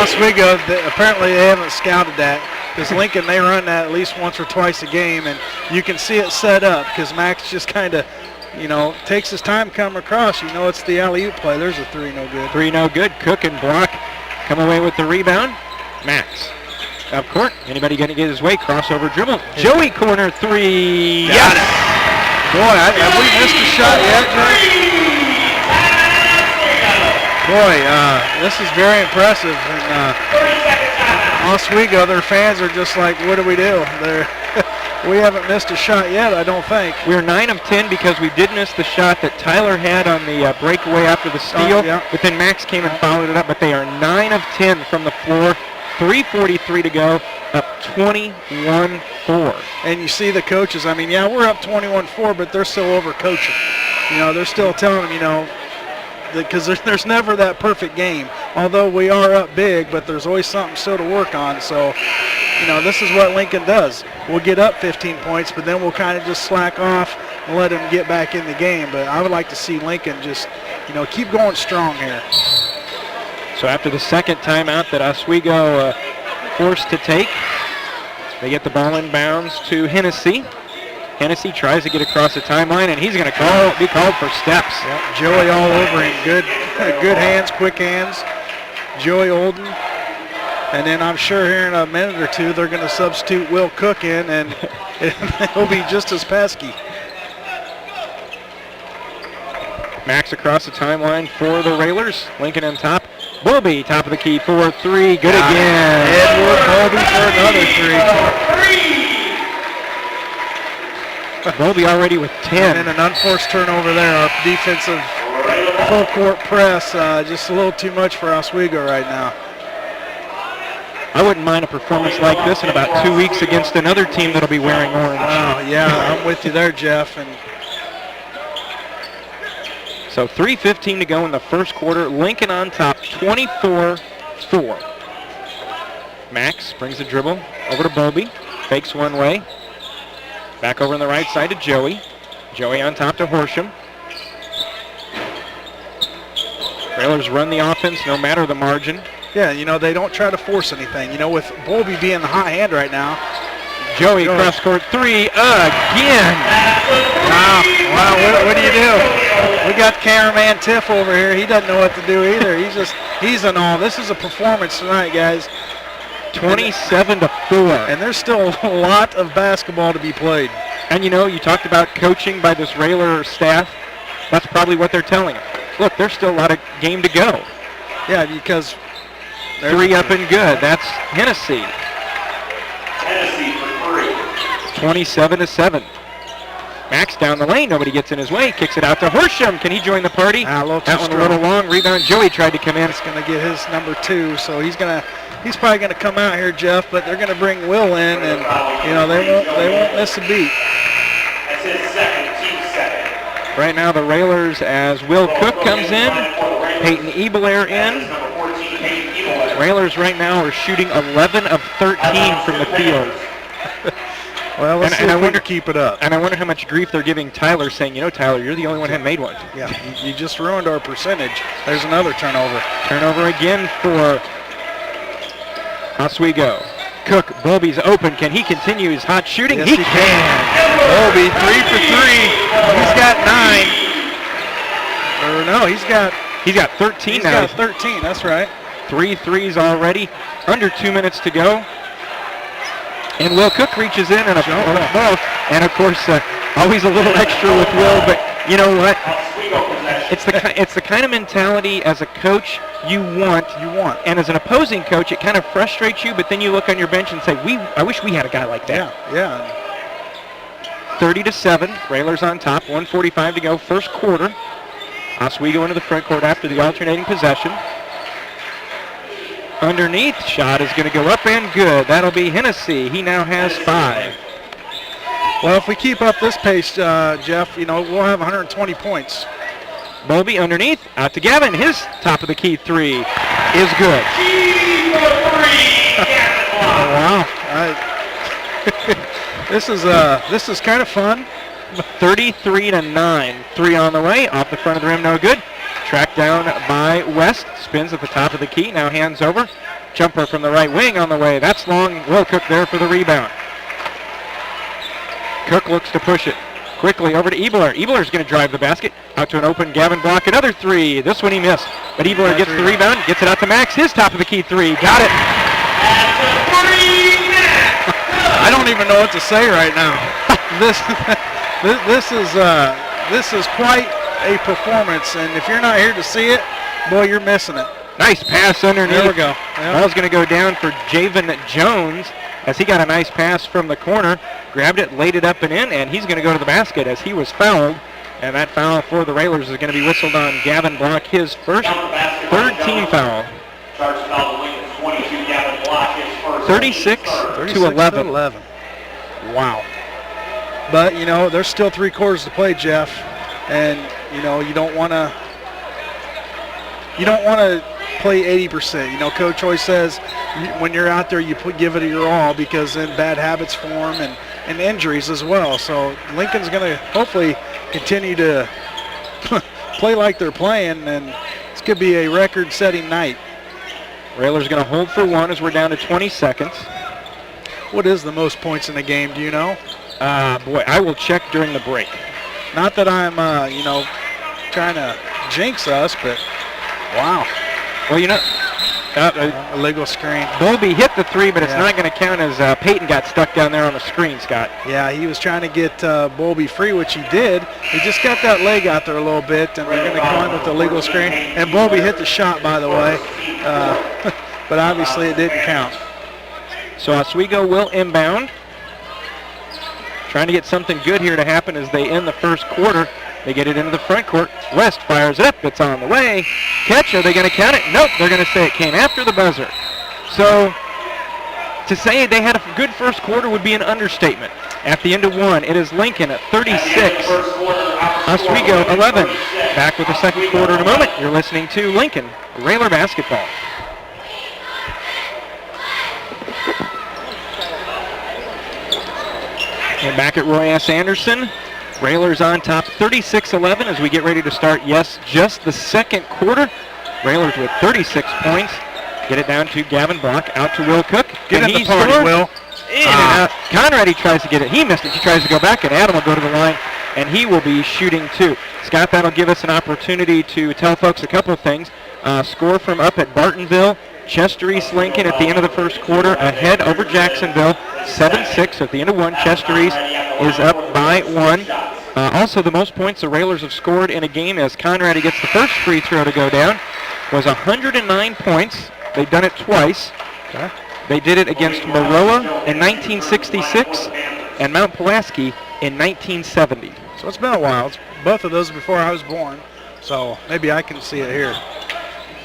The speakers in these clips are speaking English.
Oswego, apparently they haven't scouted that, because Lincoln, they run that at least once or twice a game, and you can see it set up because Max just kind of, takes his time coming across. It's the alley-oop play. There's a 3 no good. 3 no good. Cook and Brock come away with the rebound. Max up court. Anybody going to get his way? Crossover dribble. Yeah. Joey corner 3. Got it. Boy, have we missed a shot yet, Joey? Boy, this is very impressive. And Oswego, their fans are just like, what do? We haven't missed a shot yet, I don't think. We're 9 of 10 because we did miss the shot that Tyler had on the breakaway after the steal. Yeah. But then Max came and followed it up. But they are 9 of 10 from the floor. 3:43 to go, up 21-4. And you see the coaches. I mean, yeah, we're up 21-4, but they're still over-coaching. They're still telling them, because there's never that perfect game. Although we are up big, but there's always something still to work on. So, this is what Lincoln does. We'll get up 15 points, but then we'll kind of just slack off and let them get back in the game. But I would like to see Lincoln just, keep going strong here. So after the second timeout that Oswego forced to take, they get the ball in bounds to Hennessy. Hennessy tries to get across the timeline, and he's going to be called for steps. Yep. Joey all over him. Good hands, quick hands. Joey Olden. And then I'm sure here in a minute or two they're going to substitute Will Cook in, and he'll be just as pesky. Max across the timeline for the Railers. Lincoln on top. Bowlby, top of the key for 3. Good again. Edward Bowlby for another 3. Bowlby already with 10. And an unforced turnover there. Our defensive full court press, just a little too much for Oswego right now. I wouldn't mind a performance like this in about 2 weeks against another team that'll be wearing orange. Oh, yeah, I'm with you there, Jeff. And so 3:15 to go in the first quarter. Lincoln on top, 24-4. Max brings the dribble over to Bowlby. Fakes one way. Back over on the right side to Joey. Joey on top to Horsham. Railers run the offense no matter the margin. Yeah, they don't try to force anything. With Bowlby being the hot hand right now. Joey cross court 3 again. Wow, what do you do? We got cameraman Tiff over here. He doesn't know what to do either. He's in awe. This is a performance tonight, guys. 27-4. And there's still a lot of basketball to be played. And you talked about coaching by this Railer staff. That's probably what they're telling them. Look, there's still a lot of game to go. Yeah, because 3 up and good. That's Hennessy. 27-7. Max down the lane. Nobody gets in his way. Kicks it out to Horsham. Can he join the party? That one a little long. Rebound. Joey tried to come in. He's going to get his number 2, so he's probably going to come out here, Jeff. But they're going to bring Will in, and they won't miss a beat. That's his team second. Right now the Railers, as Will Cook comes in, Peyton Ebelair in. Railers right now are shooting 11 of 13 from the field. Well, let's see if we can keep it up. And I wonder how much grief they're giving Tyler, saying, Tyler, you're the only one who haven't made one. Yeah, you just ruined our percentage. There's another turnover. Turnover again for Oswego. Cook, Bowlby's open. Can he continue his hot shooting? Yes, he can. Bowlby, 3 for 3. He's got 9. Or no, he's got 13 now. He's got 13, that's right. 3 threes already. Under 2 minutes to go. And Will Cook reaches in and a ball. And, of course, always a little extra with Will. But you know what? It's the kind of mentality as a coach you want. And as an opposing coach, it kind of frustrates you. But then you look on your bench and say, I wish we had a guy like that. Yeah. 30-7. Railers on top. 1:45 to go. First quarter. Oswego into the front court after the alternating possession. Underneath, shot is going to go up and good. That'll be Hennessy. He now has 5. Well, if we keep up this pace, Jeff, we'll have 120 points. Bowlby underneath, out to Gavin. His top of the key 3 is good. Oh, wow. This is kind of fun. 33-9. 3 on the way. Off the front of the rim, no good. Tracked down by West. Spins at the top of the key. Now hands over. Jumper from the right wing on the way. That's long. Will Cook there for the rebound. Cook looks to push it quickly over to Ebler. Ebler's going to drive the basket. Out to an open Gavin Block. Another three. This one he missed. But Ebler gets the rebound. Gets it out to Max. His top of the key three. Got it. I don't even know what to say right now. This is quite a performance, and if you're not here to see it, boy, you're missing it. Nice pass underneath. There we go. Yep. Ball's going to go down for Javen Jones as he got a nice pass from the corner, grabbed it, laid it up and in, and he's going to go to the basket as he was fouled. And that foul for the Railers is going to be whistled on Gavin Block, his first, third team foul. 36 to 11. Wow. But, you know, there's still 3 quarters to play, Jeff. And, you know, you don't want to play 80%. You know, Coach always says when you're out there, you give it your all because then bad habits form and injuries as well. So Lincoln's going to hopefully continue to play like they're playing, and it's going to be a record-setting night. Railers going to hold for one as we're down to 20 seconds. What is the most points in the game, do you know? Boy, I will check during the break. Not that I'm, you know, trying to jinx us, but wow. Well, you know, illegal screen. Bowlby hit the three, but it's not going to count as Peyton got stuck down there on the screen, Scott. Yeah, he was trying to get Bowlby free, which he did. He just got that leg out there a little bit, and they're going to call him with the illegal screen. And Bowlby hit the shot, by the way, but obviously it didn't count. So Oswego will inbound. Trying to get something good here to happen as they end the first quarter. They get it into the front court. West fires it up. It's on the way. Catch. Are they going to count it? Nope. They're going to say it came after the buzzer. So to say they had a good first quarter would be an understatement. At the end of one, it is Lincoln at 36. Oswego 11. Back with the second quarter in a moment. You're listening to Lincoln Railer Basketball. And back at Roy S. Anderson, Railers on top 36-11 as we get ready to start, yes, just the second quarter. Railers with 36 points. Get it down to Gavin Block, out to Will Cook. Get in the party, Will. In and out. Conrad tries to get it. He missed it. He tries to go back, and Adam will go to the line, and he will be shooting two. Scott, that'll give us an opportunity to tell folks a couple of things. Score from up at Bartonville. Chester East Lincoln at the end of the first quarter ahead over Jacksonville, 7-6. At the end of one, Chester East is up by one. Also, the most points the Railers have scored in a game as Conrad gets the first free throw to go down was 109 points. They've done it twice. Okay. They did it against Maroa in 1966 and Mount Pulaski in 1970. So it's been a while. It's both of those before I was born, so maybe I can see it here.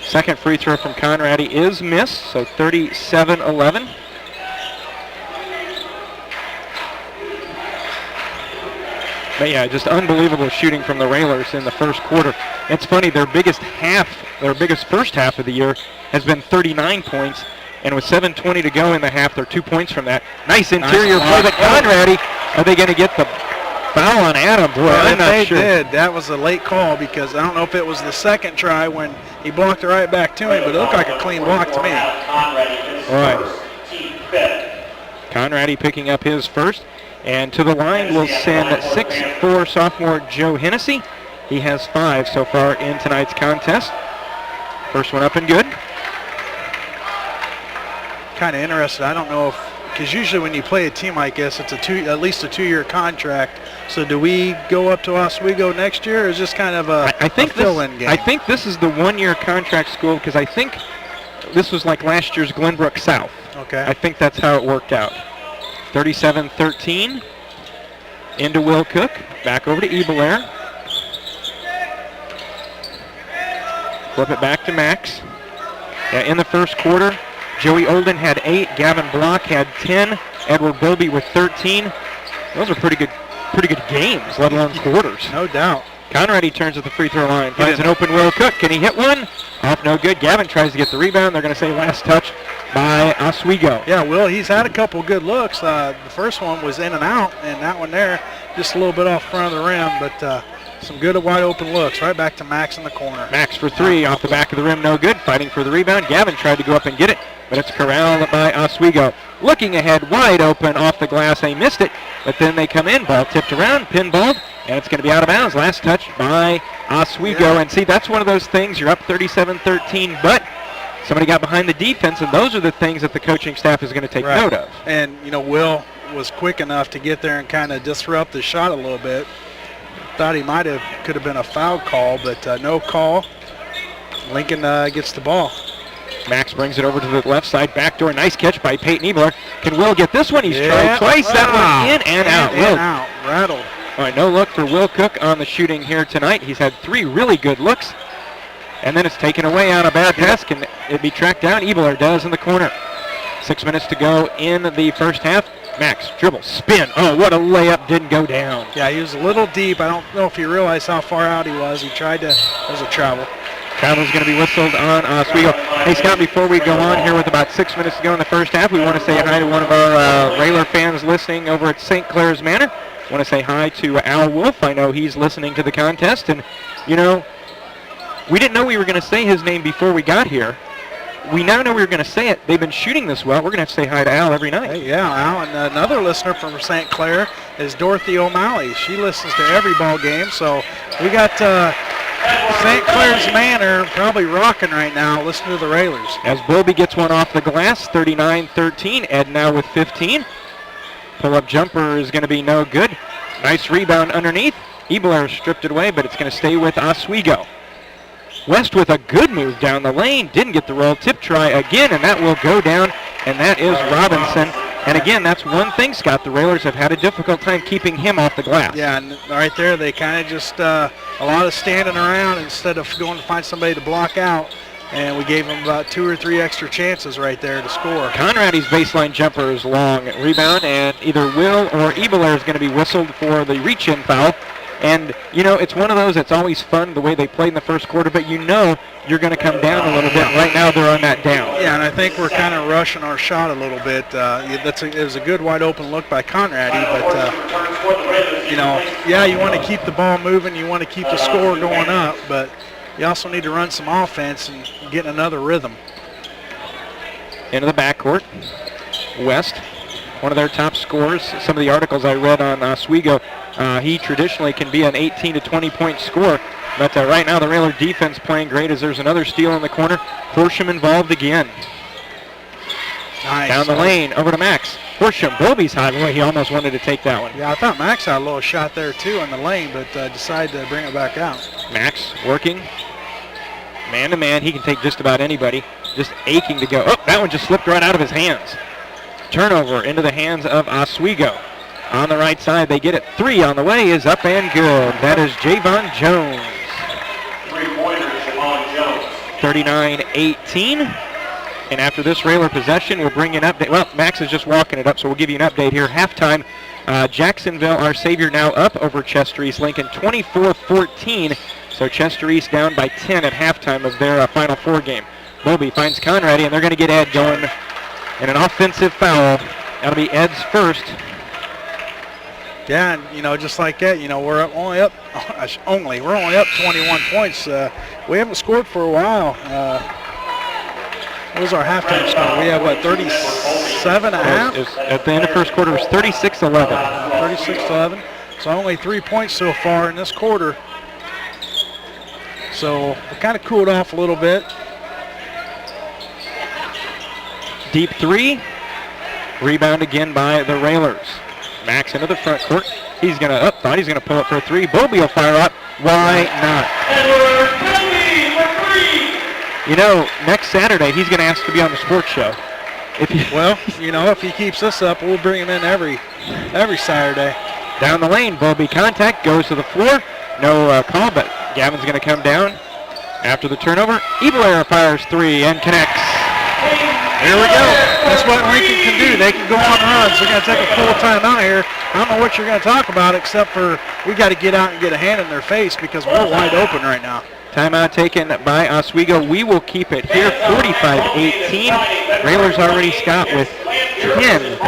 Second free throw from Conrad is missed, so 37-11. But yeah, just unbelievable shooting from the Railers in the first quarter. It's funny, their biggest first half of the year has been 39 points, and with 7:20 to go in the half, they're 2 points from that. Nice interior play, but Conrad, are they going to get the foul on Adam? Boy, I'm not sure. They did. That was a late call because I don't know if it was the second try when he blocked it right back to him, but it looked like a clean block to me. All right. Conrad picking up his first. And to the line will send 6'4" sophomore Joe Hennessy. He has 5 so far in tonight's contest. First one up and good. Kind of interested. I don't know if, because usually when you play a team like this, it's at least a 2-year contract. So do we go up to Oswego next year, or is this kind of a fill-in game? I think this is the 1-year contract, school, because I think this was like last year's Glenbrook South. Okay. I think that's how it worked out. 37-13. Into Will Cook. Back over to Ebelair. Flip it back to Max. In the first quarter, Joey Olden had 8. Gavin Block had 10. Edward Bowlby with 13. Those are pretty good games, let alone quarters. No doubt. Conrad turns at the free throw line. Finds an open Will Cook. Can he hit one? Off, no good. Gavin tries to get the rebound. They're going to say last touch by Oswego. Yeah, Will, he's had a couple good looks. The first one was in and out, and that one there just a little bit off front of the rim, but Some good wide open looks. Right back to Max in the corner. Max for three off the back of the rim, no good. Fighting for the rebound. Gavin tried to go up and get it, but it's corralled by Oswego. Looking ahead, wide open off the glass. They missed it, but then they come in. Ball tipped around, pinballed, and it's going to be out of bounds. Last touch by Oswego. Yeah. And see, that's one of those things. You're up 37-13, but somebody got behind the defense, and those are the things that the coaching staff is going to take note of. And, Will was quick enough to get there and kind of disrupt the shot a little bit. Thought he could have been a foul call, but no call. Lincoln gets the ball. Max brings it over to the left side, backdoor. Nice catch by Peyton Ebler. Can Will get this one? He's tried twice. That one in and out. And out. Rattled. All right, no look for Will Cook on the shooting here tonight. He's had 3 really good looks. And then it's taken away on a bad pass. Can it be tracked down? Ebler does in the corner. 6 minutes to go in the first half. Max, dribble, spin. Oh, what a layup. Didn't go down. Yeah, he was a little deep. I don't know if he realized how far out he was. He tried to. It was a travel. Travel's going to be whistled on Oswego. Hey, Scott, before we go on here with about 6 minutes to go in the first half, we want to say hi to one of our Railer fans listening over at St. Clair's Manor. Want to say hi to Al Wolf. I know he's listening to the contest. And, we didn't know we were going to say his name before we got here. We now know we were going to say it. They've been shooting this well. We're going to have to say hi to Al every night. Hey, yeah, Al. And another listener from St. Clair is Dorothy O'Malley. She listens to every ball game. So we got St. Clair's Manor probably rocking right now. Listen to the Railers. As Bobby gets one off the glass, 39-13. Ed now with 15. Pull-up jumper is going to be no good. Nice rebound underneath. Ebler stripped it away, but it's going to stay with Oswego. West with a good move down the lane. Didn't get the roll. Tip try again, and that will go down, and that is Robinson. And again, that's one thing, Scott. The Railers have had a difficult time keeping him off the glass. Yeah, and right there, they kind of just a lot of standing around instead of going to find somebody to block out. And we gave them about 2 or 3 extra chances right there to score. Conrady's baseline jumper is long. Rebound, and either Will or Ebler is going to be whistled for the reach-in foul. And, it's one of those that's always fun the way they played in the first quarter, but you're going to come down a little bit. Right now they're on that down. Yeah, and I think we're kind of rushing our shot a little bit. It was a good wide open look by Conrady, but, you want to keep the ball moving. You want to keep the score going up, but you also need to run some offense and get in another rhythm. Into the backcourt. West, one of their top scorers. Some of the articles I read on Oswego, he traditionally can be an 18 to 20 point scorer, but right now the Railer defense playing great as there's another steal in the corner. Horsham involved again. Nice. Down the lane, over to Max. Horsham, Bobby's high. Boy, he almost wanted to take that one. Yeah, I thought Max had a little shot there too in the lane, but decided to bring it back out. Max working. Man to man, he can take just about anybody. Just aching to go. Oh, that one just slipped right out of his hands. Turnover into the hands of Oswego. On the right side, they get it. 3 on the way is up and good. That is Javon Jones. 3-pointer, Javon Jones. 39-18. And after this Railer possession, we'll bring an update. Well, Max is just walking it up, so we'll give you an update here. Halftime, Jacksonville, our Savior, now up over Chester East Lincoln, 24-14. So Chester East down by 10 at halftime of their Final Four game. Bobby finds Conrady, and they're going to get Ed going in an offensive foul. That'll be Ed's first. Yeah, and just like that, we're only up 21 points. We haven't scored for a while. What was our halftime score? We have 37 and a half? At the end of first quarter, it was 36-11. 36-11. So only 3 points so far in this quarter. So we kind of cooled off a little bit. Deep 3. Rebound again by the Railers. Max into the front court. He's going to thought he's going to pull it for a 3. Bobby will fire up. Why not? Next Saturday he's going to ask to be on the sports show. If he keeps this up, we'll bring him in every Saturday. Down the lane, Bobby contact, goes to the floor. No call, but Gavin's going to come down after the turnover. Ebler fires 3 and connects. Here we go. That's what Lincoln can do. They can go on runs. They're going to take a full time out here. I don't know what you're going to talk about except for we got to get out and get a hand in their face because we're wide open right now. Timeout taken by Oswego. We will keep it here, 45-18. Railers already, Scott, with 10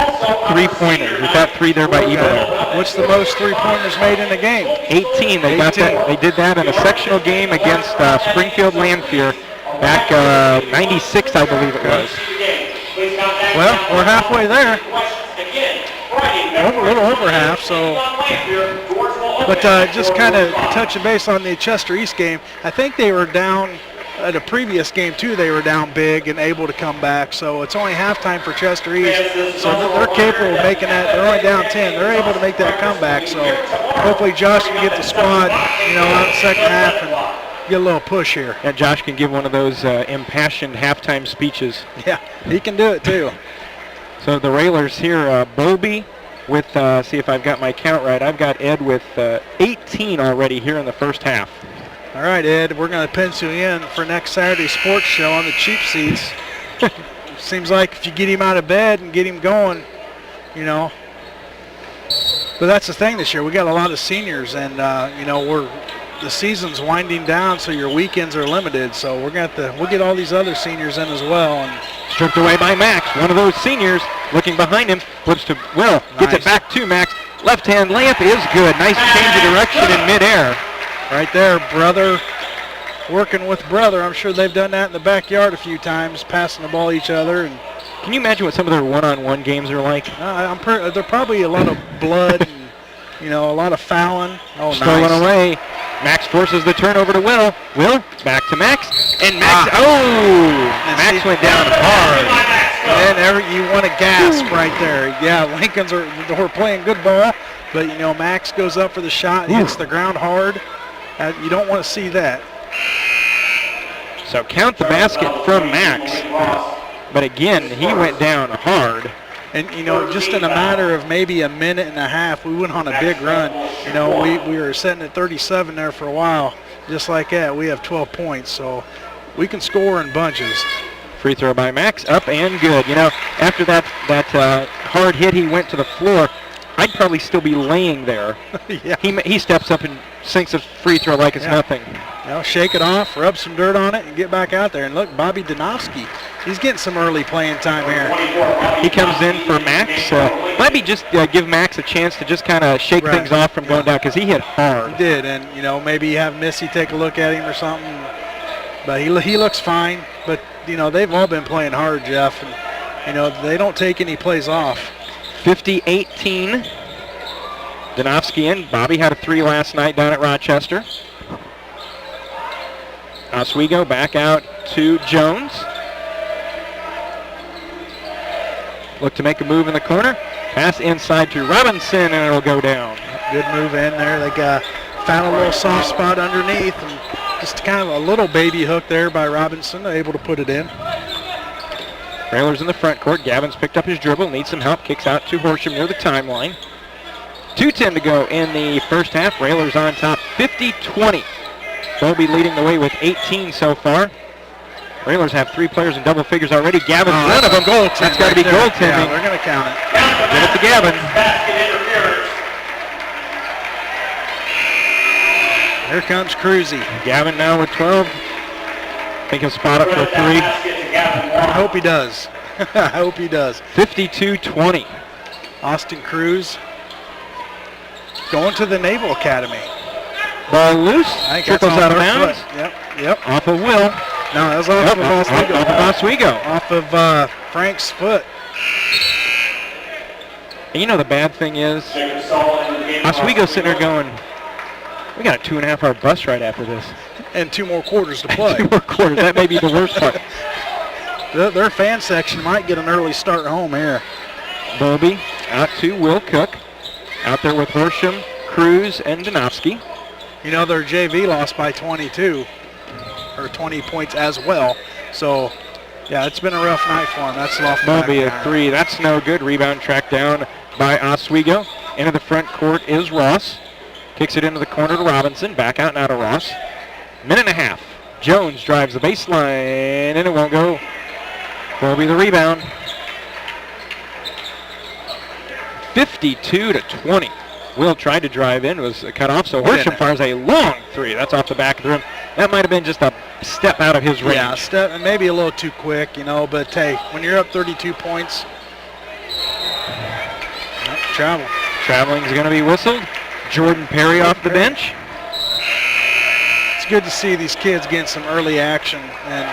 3-pointers. We've got 3 there by Eva there. What's the most 3-pointers made in a game? 18. They got that. They did that in a sectional game against Springfield Lanphier back 96, I believe it was. Well, we're halfway there. A little over half, so. But just kind of touching base on the Chester East game, I think they were down at a previous game too. They were down big and able to come back. So it's only halftime for Chester East. So they're capable of making that. They're only down 10. They're able to make that comeback. So hopefully Josh can get the squad, out in the second half and get a little push here. And Josh can give one of those impassioned halftime speeches. Yeah, he can do it too. So the Railers here, Bowlby with, see if I've got my count right. I've got Ed with 18 already here in the first half. All right, Ed, we're going to pencil you in for next Saturday's sports show on the cheap seats. Seems like if you get him out of bed and get him going, But that's the thing this year. We got a lot of seniors, and the season's winding down, so your weekends are limited. So we'll get all these other seniors in as well. And stripped away by Max. One of those seniors looking behind him, flips to Will, gets it back to Max. Left hand layup is good. Nice change of direction in midair. Right there, brother, working with brother. I'm sure they've done that in the backyard a few times, passing the ball each other. And can you imagine what some of their one-on-one games are like? They're probably a lot of blood and, a lot of fouling. Oh, stolen nice. away. Max forces the turnover to Will. Will, back to Max. And Max, Max went down hard. And you want to gasp right there. Yeah, Lincolns we're playing good ball, but, Max goes up for the shot, hits the ground hard. You don't want to see that. So count the basket from Max. But again, he went down hard. And, just in a matter of maybe a minute and a half, we went on a big run. We were sitting at 37 there for a while. Just like that, we have 12 points. So we can score in bunches. Free throw by Max, up and good. After that hard hit, he went to the floor. I'd probably still be laying there. Yeah. He steps up and sinks a free throw like it's nothing. Shake it off, rub some dirt on it, and get back out there. And look, Bobby Donofsky, he's getting some early playing time here. He comes in for Max. Might be just give Max a chance to just kind of shake things off from going down because he hit hard. He did, and maybe have Missy take a look at him or something. But he looks fine. But they've all been playing hard, Jeff, and they don't take any plays off. 50-18. Donofsky in. Bobby had a 3 last night down at Rochester. Oswego back out to Jones. Look to make a move in the corner. Pass inside to Robinson, and it'll go down. Good move in there. They found a little soft spot underneath, and just kind of a little baby hook there by Robinson, able to put it in. Railers in the front court. Gavin's picked up his dribble, needs some help, kicks out to Horsham near the timeline. 2:10 to go in the first half. Railers on top 50-20. Bowlby leading the way with 18 so far. Railers have 3 players in double figures already. Gavin's one of them. That's got to be goaltending. Yeah, they're going to count it. Give it to Gavin. Here comes Cruzy. Gavin now with 12. I think he'll spot up for a 3. I hope he does. I hope he does. 52-20. Austin Cruz going to the Naval Academy. Ball loose. Trickles out of bounds. Yep. Off of Will. No, that was off of Oswego. Off of Oswego. Off of Frank's foot. And the bad thing is, Oswego's sitting there going, we got a 2.5-hour bus ride after this. And 2 more quarters to play. 2 more quarters. That may be the worst part. Their fan section might get an early start home here. Bowlby out to Will Cook. Out there with Horsham, Cruz, and Donofsky. Their JV lost by 22, or 20 points as well. So, yeah, it's been a rough night for them. That's off. Bowlby a 3. That's no good. Rebound tracked down by Oswego. Into the front court is Ross. Kicks it into the corner to Robinson. Back out now to Ross. Minute and a half. Jones drives the baseline, and it won't go. Bowlby the rebound. 52-20. Will tried to drive in, was cut off, so Horsham fires a long 3. That's off the back of the rim. That might have been just a step out of his range. Yeah, step, and maybe a little too quick, but hey, when you're up 32 points, travel. Traveling is going to be whistled. Jordan Perry off the bench. It's good to see these kids getting some early action, and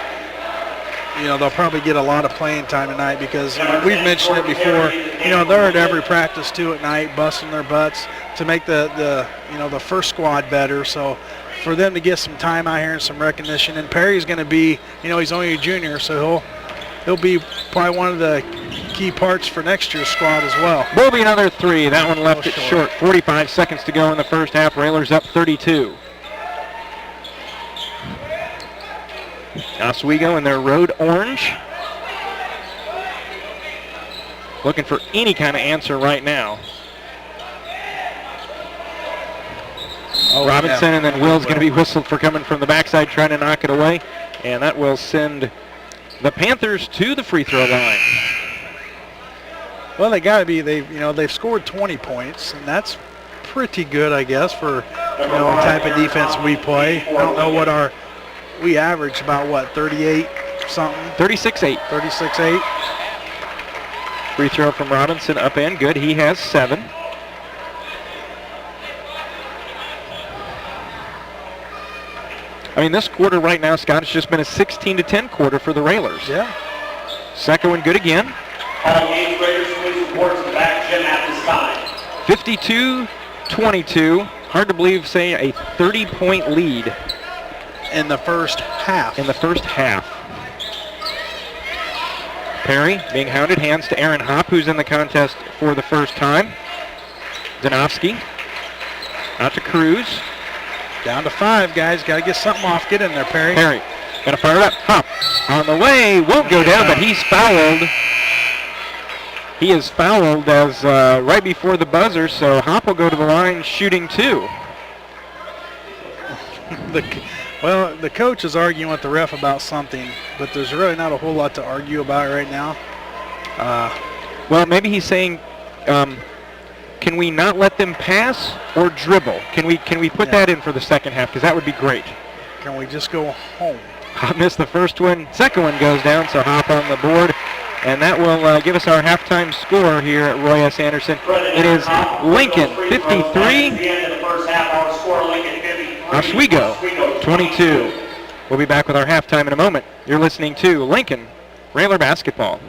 they'll probably get a lot of playing time tonight because we've mentioned it before. They're at every practice too at night, busting their butts to make the first squad better. So for them to get some time out here and some recognition, and Perry's going to be, he's only a junior, so he'll be probably one of the key parts for next year's squad as well. Will be another three. That one left it short. 45 seconds to go in the first half. Railers up 32. Oswego in their road orange. Looking for any kind of answer right now. Robinson, and then Will's going to be whistled for coming from the backside, trying to knock it away. And that will send the Panthers to the free throw line. Well, they got to be. They've scored 20 points, and that's pretty good, I guess, for the type of defense we play. I don't know what we average about 38 something. 36-8. 36-8. Free throw from Robinson up and good. He has 7. I mean, this quarter right now, Scott, it's just been a 16-10 quarter for the Railers. Yeah. Second one good again. All games, Raiders police reports in the back gym at this time. 52-22. Hard to believe, say, a 30-point lead. In the first half. Perry being hounded, hands to Aaron Hopp, who's in the contest for the first time. Zanovsky out to Cruz. Down to 5, guys. Got to get something off. Get in there, Perry. Perry going to fire it up. Hopp on the way. Won't go down, but he's fouled. He is fouled as right before the buzzer, so Hopp will go to the line shooting 2. The coach is arguing with the ref about something, but there's really not a whole lot to argue about right now. Well, maybe he's saying, can we not let them pass or dribble? Can we put that in for the second half? Because that would be great. Can we just go home? Hopp missed the first one. Second one goes down, so Hopp on the board. And that will give us our halftime score here at Roy S. Anderson. It is Lincoln 53. Oswego 22. We'll be back with our halftime in a moment. You're listening to Lincoln Railer Basketball.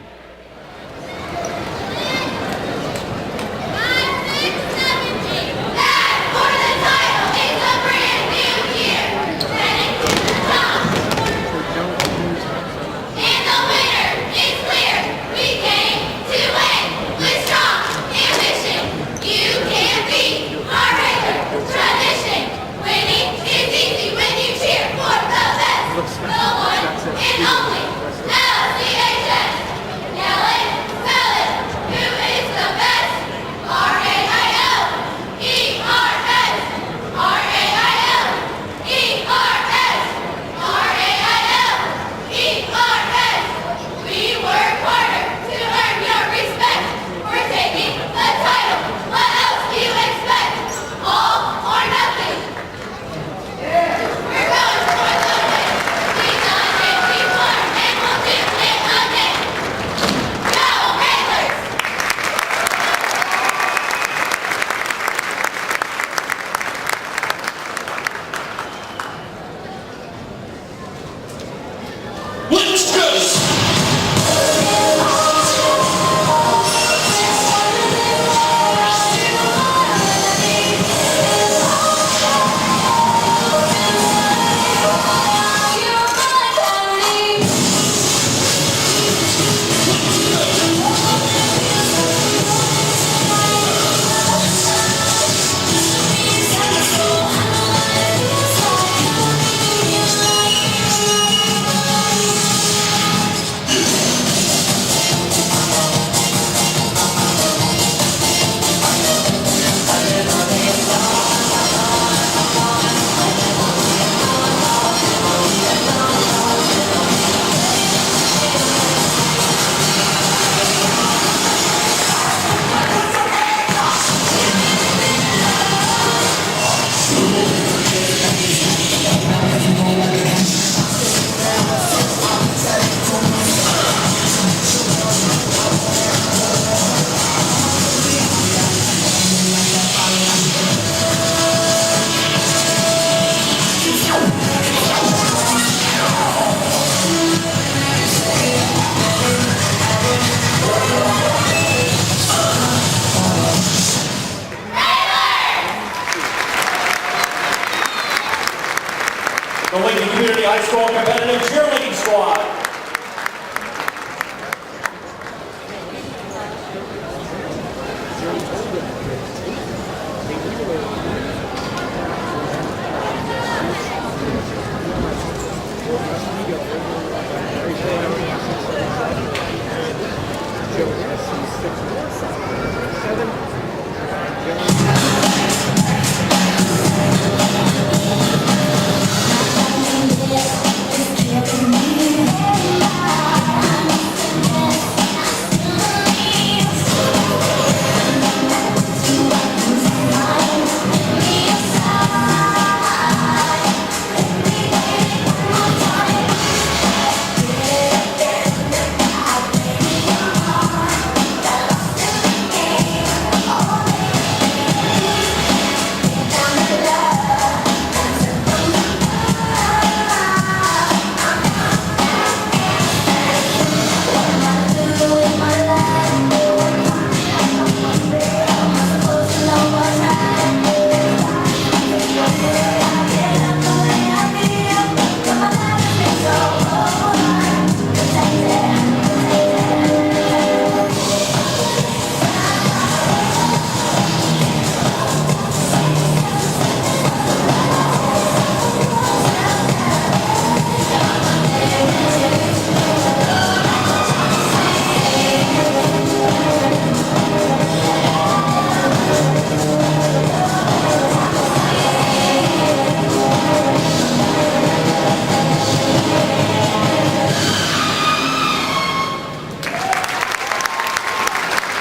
High School competitive cheerleading squad.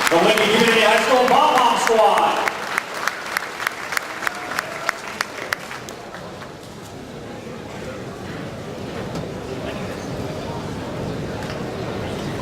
The Lincoln Community High School Pom-Pom Squad.